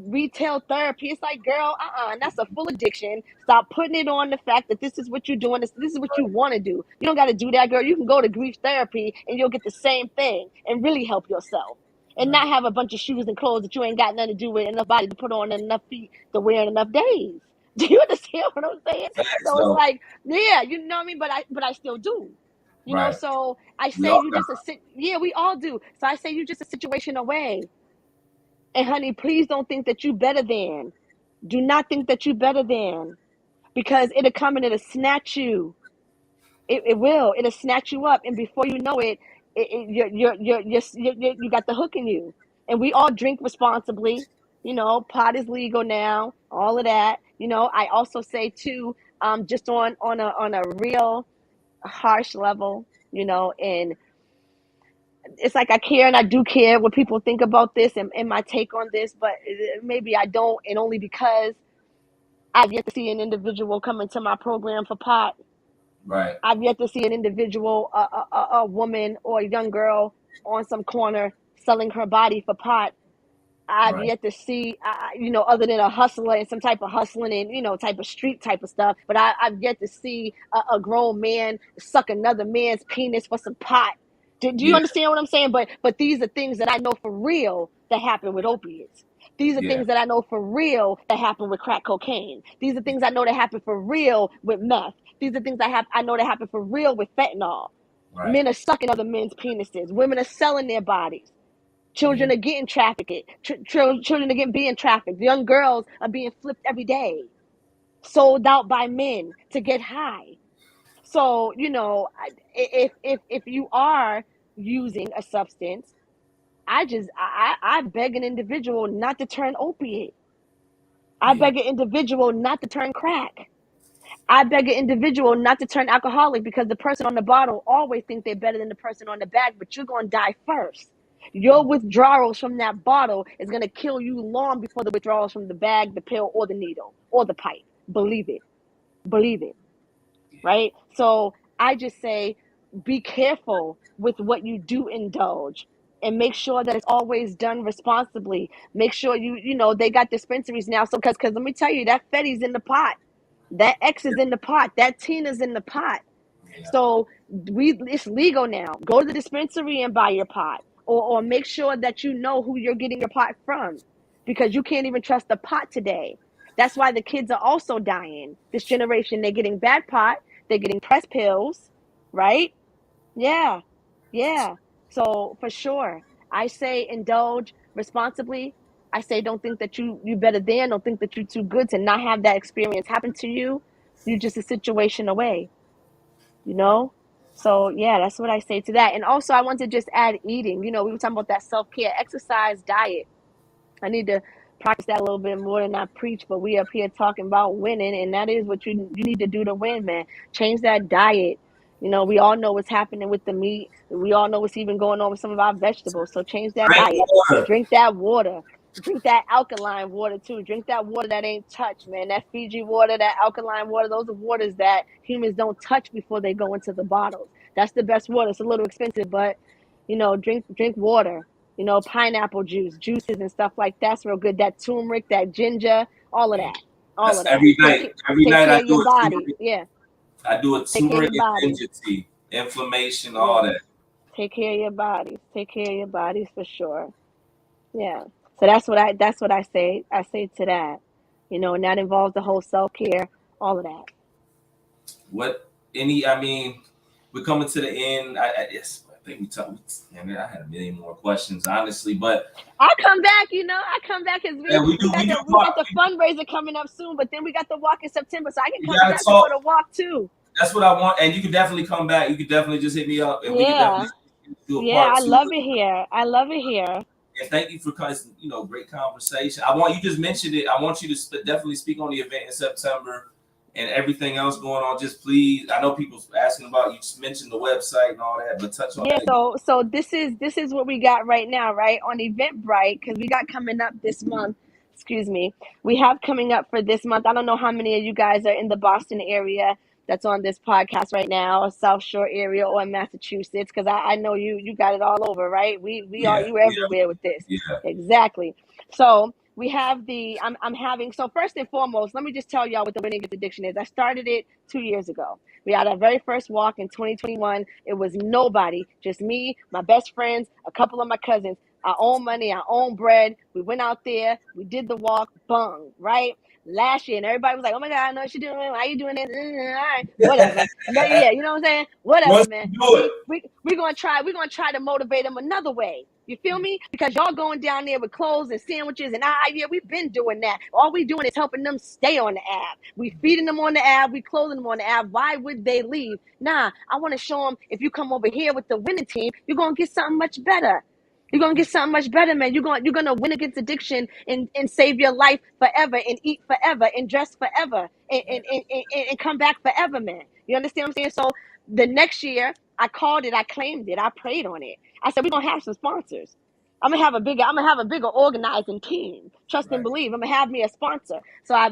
retail therapy. It's like, girl, and that's a full addiction. Stop putting it on the fact that this is what you're doing. This is what you want to do. You don't got to do that, girl. You can go to grief therapy and you'll get the same thing and really help yourself and not have a bunch of shoes and clothes that you ain't got nothing to do with, enough body to put on and enough feet to wear in enough days. Do you understand what I'm saying? Facts, So it's though. like, yeah, you know what I mean? But I still do. Right. So I We say all you got. just yeah, we all do. So I say you just a situation away. And honey, please don't think that you better than. Do not think that you better than, because it'll come and it'll snatch you. It will. It'll snatch you up, and before you know it, you got the hook in you. And we all drink responsibly. Pot is legal now. All of that. I also say too, just on a real harsh level. And it's like I care and I do care what people think about this and my take on this, but maybe I don't, and only because I've yet to see an individual come into my program for pot. Right. I've yet to see an individual, a woman or a young girl on some corner selling her body for pot. I've Right. yet to see, other than a hustler and some type of hustling and, type of street type of stuff. But I've yet to see a grown man suck another man's penis for some pot. Do you Yeah. understand what I'm saying? But these are things that I know for real that happen with opiates. These are Yeah. things that I know for real that happen with crack cocaine. These are things I know that happen for real with meth. These are things I know that happen for real with fentanyl. Right. Men are sucking other men's penises. Women are selling their bodies. Children are getting trafficked. Children are being trafficked. Young girls are being flipped every day, sold out by men to get high. So, if you are using a substance, I beg an individual not to turn opiate. I Yeah. beg an individual not to turn crack. I beg an individual not to turn alcoholic, because the person on the bottle always thinks they're better than the person on the bag, but you're going to die first. Your withdrawals from that bottle is going to kill you long before the withdrawals from the bag, the pill, or the needle, or the pipe. Believe it. Believe it. Right? So I just say, be careful with what you do indulge, and make sure that it's always done responsibly. Make sure they got dispensaries now. So, because let me tell you, that Fetty's in the pot. That X is in the pot. That Tina's in the pot. Yeah. So it's legal now. Go to the dispensary and buy your pot, or make sure that you know who you're getting your pot from, because you can't even trust the pot today. That's why the kids are also dying. This generation, they're getting bad pot. They're getting press pills, right? Yeah, yeah. So for sure, I say indulge responsibly. I say don't think that you better than. Don't think that you're too good to not have that experience happen to you. You're just a situation away, you know? So yeah, that's what I say to that. And also I want to just add eating. We were talking about that self-care, exercise, diet. I need to practice that a little bit more than I preach, but we up here talking about winning, and that is what you need to do to win, man. Change that diet. We all know what's happening with the meat. We all know what's even going on with some of our vegetables. So change that Drink diet. water. Drink that water. Drink that alkaline water too. Drink that water that ain't touched, man. That Fiji water, that alkaline water, those are waters that humans don't touch before they go into the bottles. That's the best water. It's a little expensive, but drink water. Pineapple juices and stuff like that's real good. That turmeric, that ginger, all of Yeah. that, all That's of that. every Take night. it, Every take night care I of your do a body. turmeric. Yeah, I do a take care of turmeric your and body. ginger tea. Inflammation, all Yeah, that. take care of your bodies. Take care of your bodies for sure. Yeah. So that's what I say. I say to that. And that involves the whole self care, all of that. I mean, we're coming to the end. Yes, I think we talked. And I had a million more questions, honestly, but I come back. I come back because we yeah, we we do, got we do the we got talk. the fundraiser coming up soon. But then we got the walk in September, so I can We come gotta back before talk. the walk too. That's what I want, and you can definitely come back. You can definitely just hit me up, and we can definitely Yeah. do a Yeah, part I two. love it here. I love it here. And thank you for great conversation. I want you just mentioned it. I want you to definitely speak on the event in September and everything else going on. Just please, I know people asking about you. Just mentioned the website and all that, but touch on Yeah, that again. so this is what we got right now, right? On Eventbrite, because we got coming up this month. Excuse me. We have coming up for this month. I don't know how many of you guys are in the Boston area that's on this podcast right now, or South Shore area, or in Massachusetts, because I know you got it all over, right? We are Yeah, you yeah, everywhere with this. yeah. Exactly. So we have I'm having, so first and foremost, let me just tell y'all what the Winning Addiction is. I started it 2 years ago. We had our very first walk in 2021. It was nobody, just me, my best friends, a couple of my cousins. Our own money, our own bread. We went out there, we did the walk, bung, right? Last year, and everybody was like, "Oh my God, I know what you're doing. Why you doing it?" All right, whatever. But yeah, you know what I'm saying? Whatever, Once man. you do it, We're gonna try. We're gonna try to motivate them another way. You feel me? Because y'all going down there with clothes and sandwiches, and yeah, we've been doing that. All we doing is helping them stay on the app. We feeding them on the app. We clothing them on the app. Why would they leave? Nah, I want to show them, if you come over here with the winning team, you're gonna get something much better. You're gonna get something much better, man. You're gonna win against addiction and save your life forever, and eat forever, and dress forever, and come back forever, man. You understand what I'm saying? So the next year, I called it, I claimed it, I prayed on it. I said, we're gonna have some sponsors. I'm gonna have a bigger organizing team. Trust and right? believe. I'm gonna have me a sponsor. So I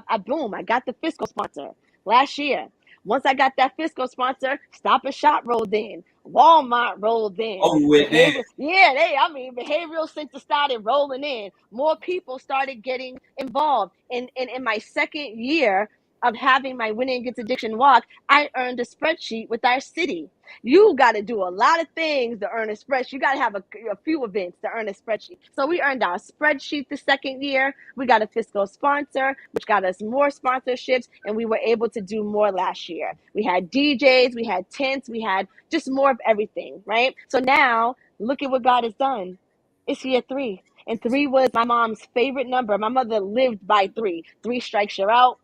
got the fiscal sponsor last year. Once I got that fiscal sponsor, Stop and Shop rolled in. Walmart rolled in. Over with then. Behavioral center started rolling in. More people started getting involved. In my second year, of having my Winning Against Addiction walk, I earned a spreadsheet with our city. You got to do a lot of things to earn a spreadsheet. You got to have a few events to earn a spreadsheet. So we earned our spreadsheet the second year. We got a fiscal sponsor, which got us more sponsorships, and we were able to do more last year. We had DJs, we had tents, we had just more of everything, right? So now look at what God has done. It's year 3. And 3 was my mom's favorite number. My mother lived by 3. 3 strikes you're out.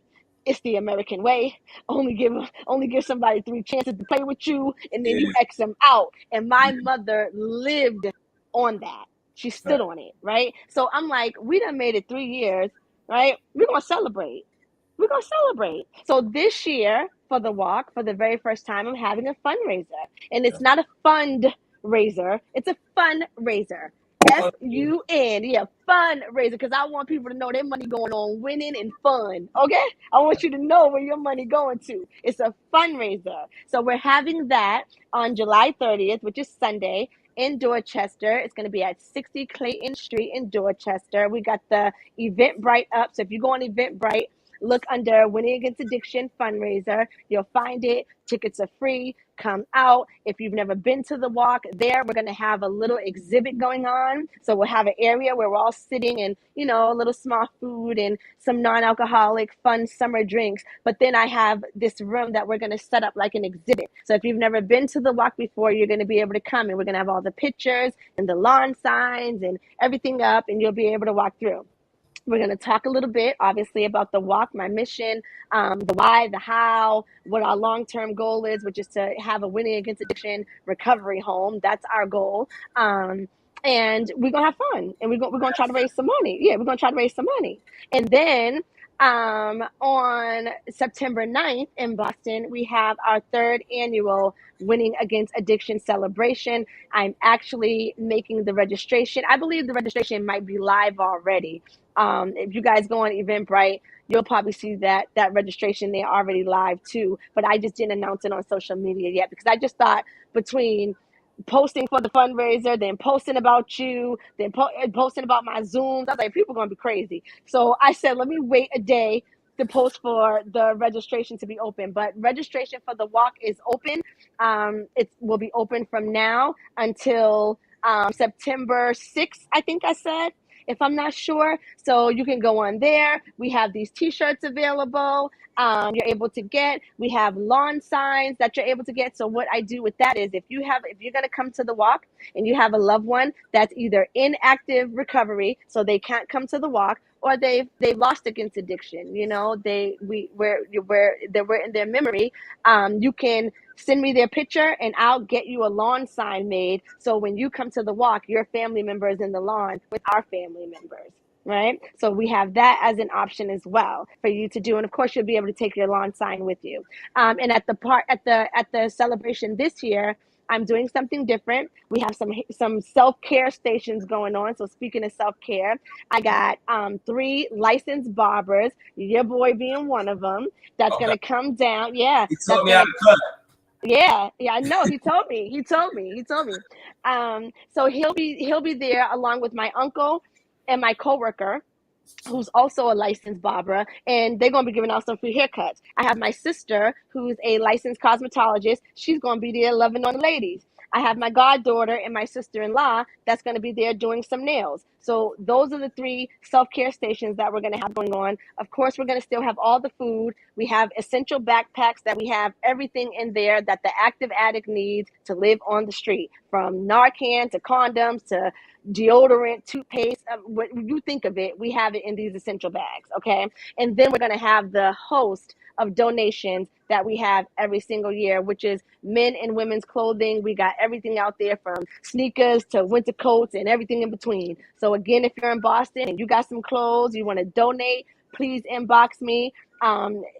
It's the American way. Only give somebody 3 chances to play with you, and then you X them out. And my mother lived on that. She stood on it, right? So I'm like, we done made it 3 years, right? We're gonna celebrate. We're gonna celebrate. So this year for the walk, for the very first time, I'm having a fundraiser, and it's not a fundraiser; it's a fundraiser. FUN, yeah, fundraiser, because I want people to know their money going on winning and fun. Okay, I want you to know where your money going to. It's a fundraiser, so we're having that on July 30th, which is Sunday, in Dorchester. It's going to be at 60 Clayton Street in Dorchester. We got the Eventbrite up, so if you go on Eventbrite, look under Winning Against Addiction fundraiser. You'll find it. Tickets are free. Come out. If you've never been to the walk, we're going to have a little exhibit going on. So we'll have an area where we're all sitting and, a little small food and some non-alcoholic fun summer drinks. But then I have this room that we're going to set up like an exhibit. So if you've never been to the walk before, you're going to be able to come, and we're going to have all the pictures and the lawn signs and everything up, and you'll be able to walk through. We're going to talk a little bit, obviously, about the walk, my mission, the why, the how, what our long-term goal is, which is to have a Winning Against Addiction recovery home. That's our goal. And we're going to have fun, and we're going to try to raise some money. Yeah, we're going to try to raise some money. And then on September 9th in Boston, we have our 3rd annual Winning Against Addiction celebration. I'm actually making the registration. I believe the registration might be live already. If you guys go on Eventbrite, you'll probably see that registration there already live too. But I just didn't announce it on social media yet, because I just thought between posting for the fundraiser, then posting about you, then posting about my Zooms, I was like, people are going to be crazy. So I said, let me wait a day to post for the registration to be open. But registration for the walk is open. It will be open from now until September 6th, I think I said, if I'm not sure. So you can go on there. We have these t-shirts available. You're able to get. We have lawn signs that you're able to get. So what I do with that is, if you're going to come to the walk and you have a loved one that's either in active recovery, so they can't come to the walk, or they've lost against addiction, they're in their memory, you can send me their picture and I'll get you a lawn sign made. So when you come to the walk, your family member is in the lawn with our family members, right? So we have that as an option as well for you to do. And of course, you'll be able to take your lawn sign with you. And at the celebration this year, I'm doing something different. We have some self-care stations going on. So speaking of self-care, I got 3 licensed barbers, your boy being one of them, that's going to come down. Yeah. He told me how to cut. Yeah, I know. He told me. So he'll be there along with my uncle and my coworker, who's also a licensed barber, and they're going to be giving out some free haircuts. I have my sister, who's a licensed cosmetologist. She's going to be there loving on the ladies. I have my goddaughter and my sister-in-law that's going to be there doing some nails. So those are the 3 self-care stations that we're going to have going on. Of course, we're going to still have all the food. We have essential backpacks that we have everything in there that the active addict needs to live on the street, from Narcan to condoms to deodorant, toothpaste, what you think of it, we have it in these essential bags, okay? And then we're going to have the host of donations that we have every single year, which is men and women's clothing. We got everything out there, from sneakers to winter coats and everything in between. So again, if you're in Boston and you got some clothes, you want to donate, please inbox me.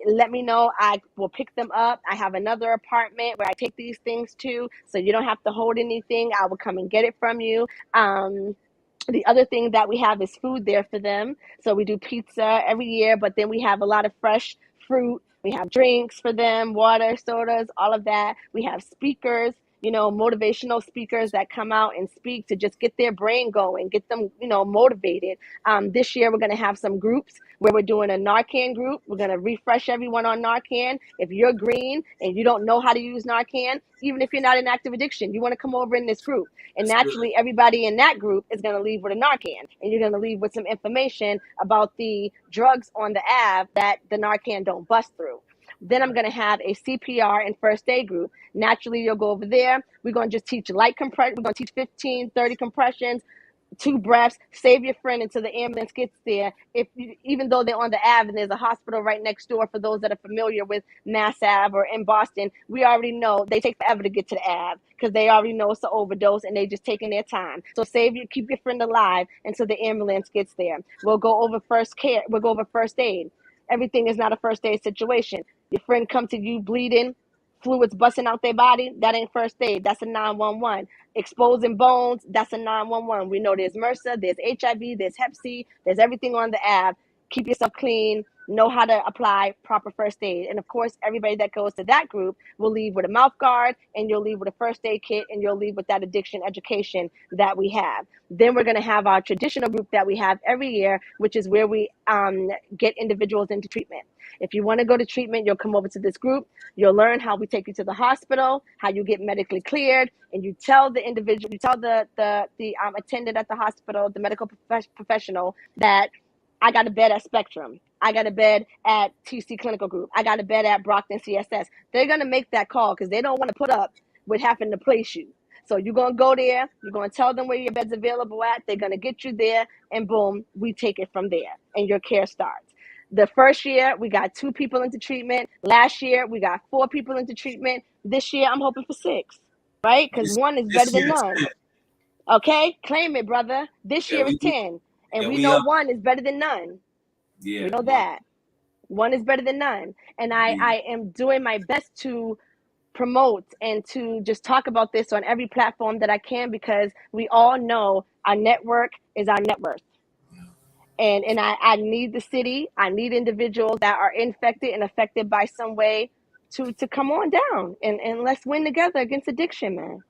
Let me know. I will pick them up. I have another apartment where I take these things to, so you don't have to hold anything. I will come and get it from you. The other thing that we have is food there for them. So we do pizza every year, but then we have a lot of fresh fruit. We have drinks for them, water, sodas, all of that. We have speakers. motivational speakers that come out and speak to just get their brain going, get them, motivated. This year, we're going to have some groups where we're doing a Narcan group. We're going to refresh everyone on Narcan. If you're green and you don't know how to use Narcan, even if you're not in active addiction, you want to come over in this group. And That's good. naturally, everybody in that group is going to leave with a Narcan. And you're going to leave with some information about the drugs on the Ave that the Narcan don't bust through. Then I'm going to have a CPR and first aid group. Naturally, you'll go over there. We're going to just teach light compression. We're going to teach 15, 30 compressions, 2 breaths, save your friend until the ambulance gets there. Even though they're on the Ave and there's a hospital right next door, for those that are familiar with Mass Ave or in Boston, we already know they take forever to get to the Ave because they already know it's an overdose and they just taking their time. So keep your friend alive until the ambulance gets there. We'll go over first care. We'll go over first aid. Everything is not a first aid situation. Your friend come to you bleeding, fluids busting out their body, that ain't first aid. That's a 911. Exposing bones, that's a 911. We know there's MRSA, there's HIV, there's Hep C, there's everything on the Ave. Keep yourself clean, know how to apply proper first aid. And of course, everybody that goes to that group will leave with a mouth guard, and you'll leave with a first aid kit, and you'll leave with that addiction education that we have. Then we're going to have our traditional group that we have every year, which is where we get individuals into treatment. If you want to go to treatment, you'll come over to this group. You'll learn how we take you to the hospital, how you get medically cleared, and you tell the individual, you tell the attendant at the hospital, the medical professional, that I got a bed at Spectrum. I got a bed at TC Clinical Group. I got a bed at Brockton CSS. They're going to make that call because they don't want to put up with having to place you. So you're going to go there. You're going to tell them where your bed's available at. They're going to get you there, and boom, we take it from there, and your care starts. The first year, we got 2 people into treatment. Last year, we got 4 people into treatment. This year, I'm hoping for 6, right? Because 1 is better This than year is none. 10. Okay? Claim it, brother. This Yeah, year is 10. And we we know up. 1 is better than none. Yeah, We know yeah, that. 1 is better than none. And yeah. I am doing my best to promote and to just talk about this on every platform that I can, because we all know our network is our net worth. And I need the city. I need individuals that are infected and affected by some way to come on down and let's win together against addiction, man.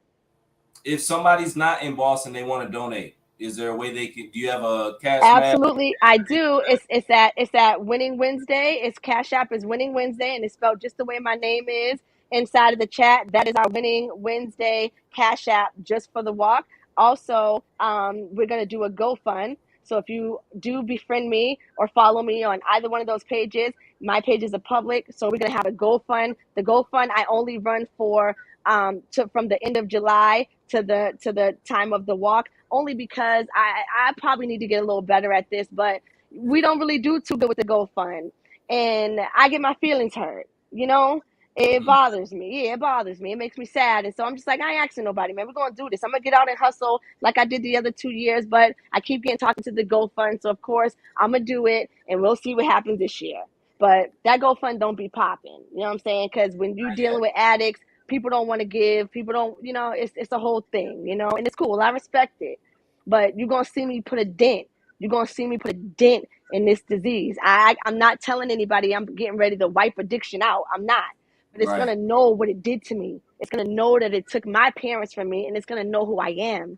If somebody's not in Boston, they want to donate. Is there a way they can? Do you have a cash map? Absolutely, I do. It's at Winning Wednesday. Its Cash App is Winning Wednesday, and it's spelled just the way my name is inside of the chat. That is our Winning Wednesday Cash App just for the walk. Also, we're gonna do a GoFund. So if you do befriend me or follow me on either one of those pages, my pages are public. So we're gonna have a GoFund. The GoFund I only run for from the end of July to the time of the walk, only because I probably need to get a little better at this, but we don't really do too good with the GoFund. And I get my feelings hurt, you know? It bothers me. Yeah, it bothers me. It makes me sad. And so I'm just like, I ain't asking nobody, man. We're going to do this. I'm going to get out and hustle like I did the other 2 years, but I keep getting talking to the GoFund. So, of course, I'm going to do it, and we'll see what happens this year. But that GoFund don't be popping. You know what I'm saying? Because when you're dealing with addicts, people don't want to give. People don't, it's a whole thing, and it's cool. I respect it. But you're going to see me put a dent. You're going to see me put a dent in this disease. I'm not telling anybody I'm getting ready to wipe addiction out. I'm not. But it's going Right. to know what it did to me. It's going to know that it took my parents from me, and it's going to know who I am,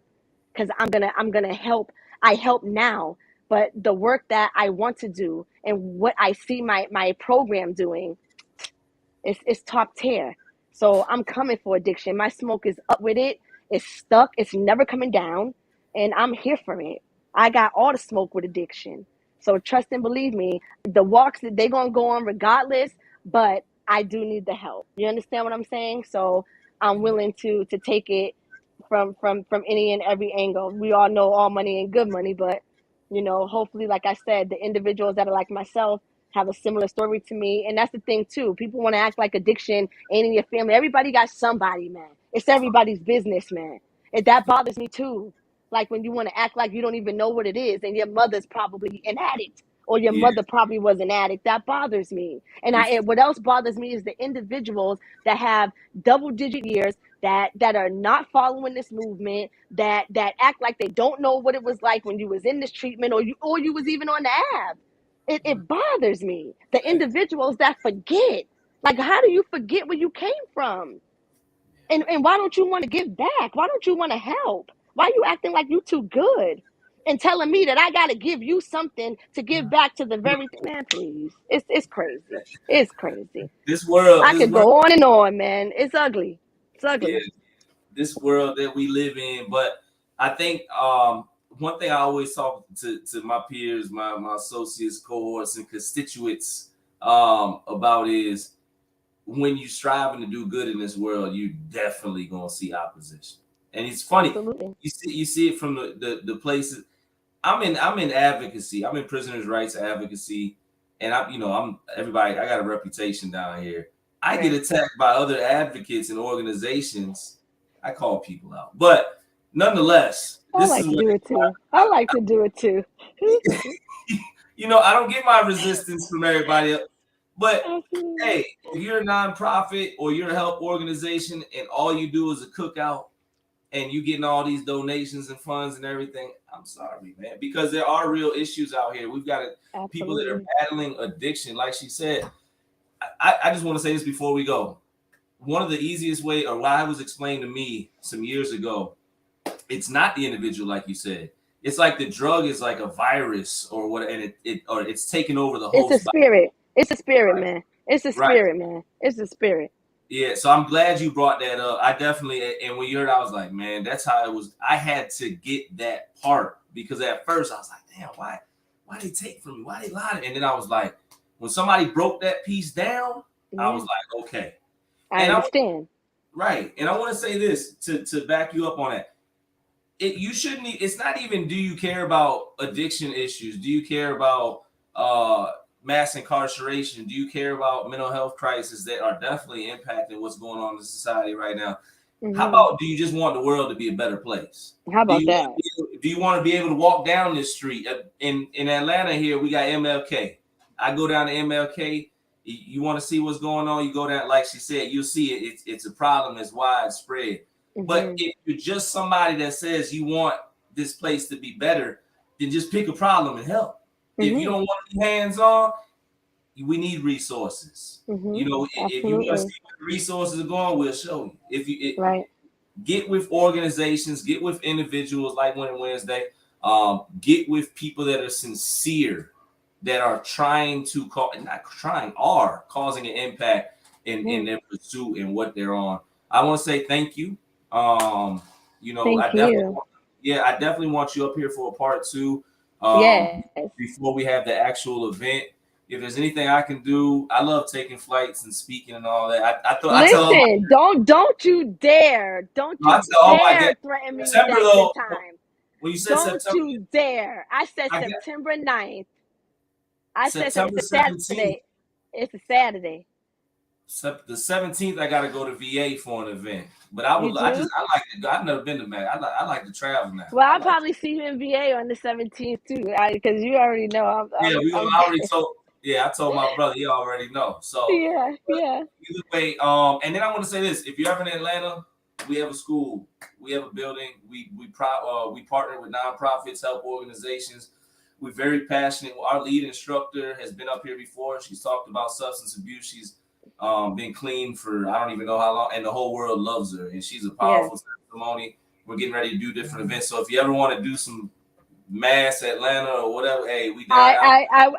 because I'm going to help. I help now, but the work that I want to do and what I see my program doing, it's top tier. So I'm coming for addiction. My smoke is up with it. It's stuck. It's never coming down, and I'm here for it. I got all the smoke with addiction. So trust and believe me, the walks that they gonna go on regardless. But I do need the help. You understand what I'm saying? So I'm willing to take it from any and every angle. We all know all money ain't good money, but hopefully, like I said, the individuals that are like myself have a similar story to me. And that's the thing too. People want to act like addiction ain't in your family. Everybody got somebody, man. It's everybody's business, man. And that bothers me too. Like when you want to act like you don't even know what it is, and your mother's probably an addict, or your Yeah. mother probably was an addict. That bothers me. And what else bothers me is the individuals that have double-digit years, that are not following this movement, that act like they don't know what it was like when you was in this treatment, or you was even on the app. It bothers me. The individuals that forget. Like, how do you forget where you came from? And why don't you want to give back? Why don't you want to help? Why are you acting like you too good and telling me that I got to give you something to give back to the very thing? Man, please. It's crazy. It's crazy. This world, I this could world, go on and on, man. It's ugly. It's yeah, ugly. this world that we live in. But I think one thing I always talk to my peers, my associates, cohorts, and constituents about is when you striving to do good in this world, you definitely gonna see opposition. And it's funny, Absolutely. you see it from the places. I'm in advocacy. I'm in prisoners' rights advocacy, and I'm everybody. I got a reputation down here. I get Right. attacked by other advocates and organizations. I call people out, but nonetheless, I this like is to what do it too. I like to do it too. I don't get my resistance from everybody else. But Absolutely. hey, if you're a nonprofit or you're a help organization and all you do is a cookout and you getting all these donations and funds and everything, I'm sorry, man, because there are real issues out here. We've got people that are Absolutely. battling addiction. Like she said, I just want to say this before we go. One of the easiest way, or why it was explained to me some years ago, it's not the individual, like you said. It's like the drug is like a virus or what, and it's taking over the It's a host body. spirit. It's a spirit, Right. man. It's a Right. spirit, man. It's a spirit. Yeah, so I'm glad you brought that up. I definitely, and when you heard, I was like, man, that's how it was. I had to get that part because at first I was like, damn, why they take from me? Why they lie? And then I was like, when somebody broke that piece down, I was Yeah. like, okay. I And I understand. right, and I want to say this to back you up on that. You shouldn't. It's not even. Do you care about addiction issues? Do you care about mass incarceration? Do you care about mental health crises that are definitely impacting what's going on in society right now? How Hmm. about do you just want the world to be a better place? How Do about you want that? do you want to be able to walk down this street in Atlanta? Here we got MLK. I go down to MLK. You want to see what's going on? You go down, like she said, you'll see it. It's a problem. It's widespread. But Hmm. if you're just somebody that says you want this place to be better, then just pick a problem and help. If you Hmm. don't want to be hands on, we need resources. Hmm. If you want to Absolutely. see where the resources are going, we'll show you. Right. Get with organizations, get with individuals like Winnin Wednesday, get with people that are sincere, that are trying to not trying, are causing an impact in Yeah. their pursuit and what they're on. I want to say thank you. I Thank definitely, you. I definitely want you up here for a part two. Yes. Before we have the actual event. If there's anything I can do, I love taking flights and speaking and all that. I tell them, Listen, don't you dare. Don't I you tell all my dare guests, threaten me with September that good though. time. When you said Don't September, you dare. I said I get September 9th. I said it's September a 17th. Saturday. It's a Saturday. The 17th, I got to go to VA for an event. But I You would, I just, do? I like to go. I've never been to Mac. I like to travel now. Well, I I'll like, probably see you in VA on the 17th too, because you already know yeah, I'm I already there. told, yeah, I told my brother, he already know. So, Yeah, but yeah. either way, and then I want to say this: if you're ever in Atlanta, we have a school, we have a building, we partner with nonprofits, help organizations. We're very passionate. Our lead instructor has been up here before. She's talked about substance abuse. She's been clean for I don't even know how long, and the whole world loves her. And she's a Yes. powerful testimony. We're getting ready to do different events. So if you ever want to do some mass Atlanta or whatever, hey, we down.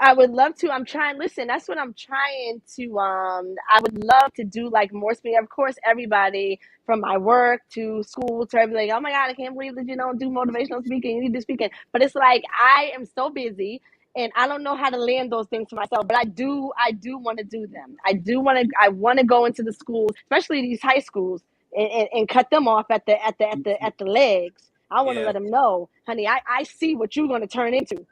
I would love to. I'm trying. Listen, that's what I'm trying to. I would love to do like more speaking. Of course, everybody from my work to school to everything. Oh my God, I can't believe that you don't do motivational speaking. You need to speaking, but it's like I am so busy and I don't know how to land those things for myself. But I do. I do want to do them. I do want to. I want to go into the schools, especially these high schools, and cut them off at the legs. I want to Yeah, let them know, honey, I see what you're going to turn into.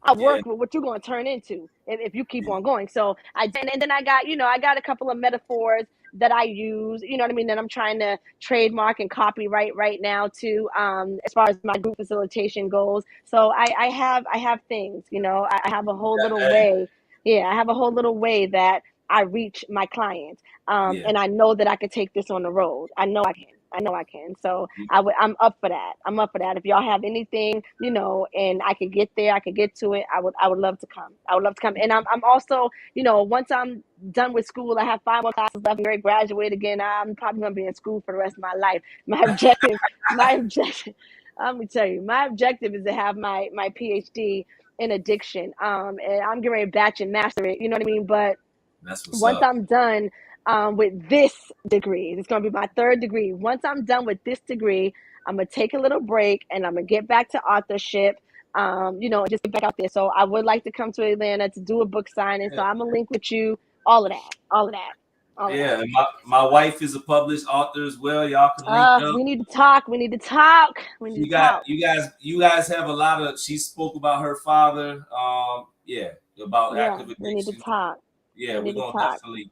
I yeah, work with what you're going to turn into if you keep on going. So and then I got, I got a couple of metaphors that I use, you know what I mean, that I'm trying to trademark and copyright right now too, as far as my group facilitation goes. So I have things, I have a whole little hey, way. Yeah, I have a whole little way that I reach my clients. yeah. And I know that I can take this on the road. I know I can. I know I can. So I'm up for that. I'm up for that. If y'all have anything, and I could get there, I could get to it, I would love to come. I would love to come. And I'm also, once I'm done with school, I have 5 more classes left. I'm ready to graduate again. I'm probably gonna be in school for the rest of my life. My objective, let me tell you, my objective is to have my PhD in addiction. And I'm getting ready to batch and master it. You know what I mean? But That's what's once up. I'm done with this degree, it's going to be my 3rd degree. Once I'm done with this degree, I'm going to take a little break and I'm going to get back to authorship, and just get back out there. So I would like to come to Atlanta to do a book signing. So Yeah. I'm going to link with you, all of that, all of that, all of that. Yeah, and my wife is a published author as well. Y'all can link up. We need to talk. We need to talk. We need You to got talk. you guys have a lot of. She spoke about her father. Yeah, about Yeah, active we need to addiction. talk. Yeah, We we're need to gonna talk. definitely.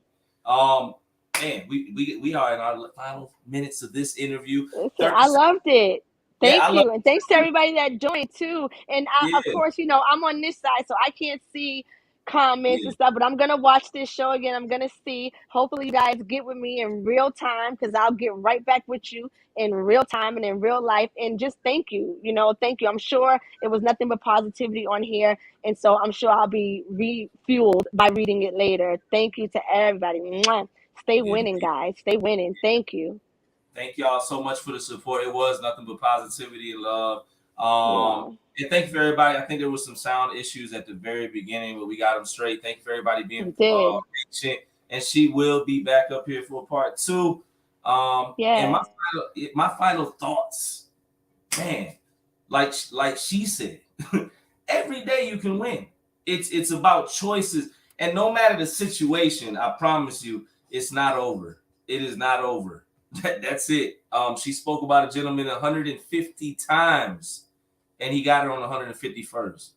Man, we are in our final minutes of this interview. Listen, 30 I seconds. loved it. Yeah, I Thank love you. And it thanks to too. everybody that joined too. And of Yeah, course, I'm on this side, so I can't see comments yeah, and stuff, but I'm going to watch this show again. I'm going to see. Hopefully, you guys get with me in real time because I'll get right back with you in real time and in real life. And just thank you. Thank you. I'm sure it was nothing but positivity on here. And so I'm sure I'll be refueled by reading it later. Thank you to everybody. Mwah. Stay yeah. winning, guys. Stay winning. Thank you. Thank y'all so much for the support. It was nothing but positivity and love. Yeah. And thank you for everybody. I think there was some sound issues at the very beginning, but we got them straight. Thank you for everybody being We did. patient. And she will be back up here for part 2. And Yeah. my final thoughts, man, like she said, every day you can win. It's about choices, and no matter the situation, I promise you, it's not over. It is not over. That's it. She spoke about a gentleman 150 times, and he got it on the 151st,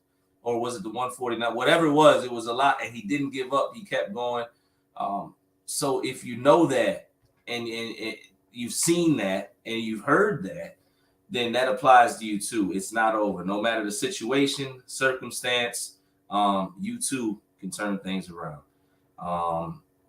or was it the 149? Whatever it was a lot, and he didn't give up. He kept going. So if you know that, and you've seen that, and you've heard that, then that applies to you too. It's not over. No matter the situation, circumstance, you too can turn things around.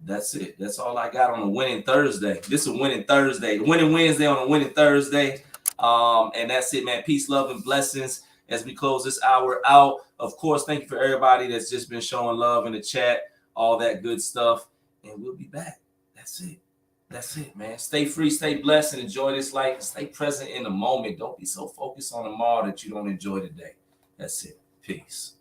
That's it. That's all I got on a winning Thursday. This is a winning Thursday. Winning Wednesday on a winning Thursday. And that's it, man. Peace, love, and blessings as we close this hour out. Of course, thank you for everybody that's just been showing love in the chat, all that good stuff. And we'll be back. That's it. That's it, man. Stay free, stay blessed, and enjoy this life. And stay present in the moment. Don't be so focused on tomorrow that you don't enjoy today. That's it. Peace.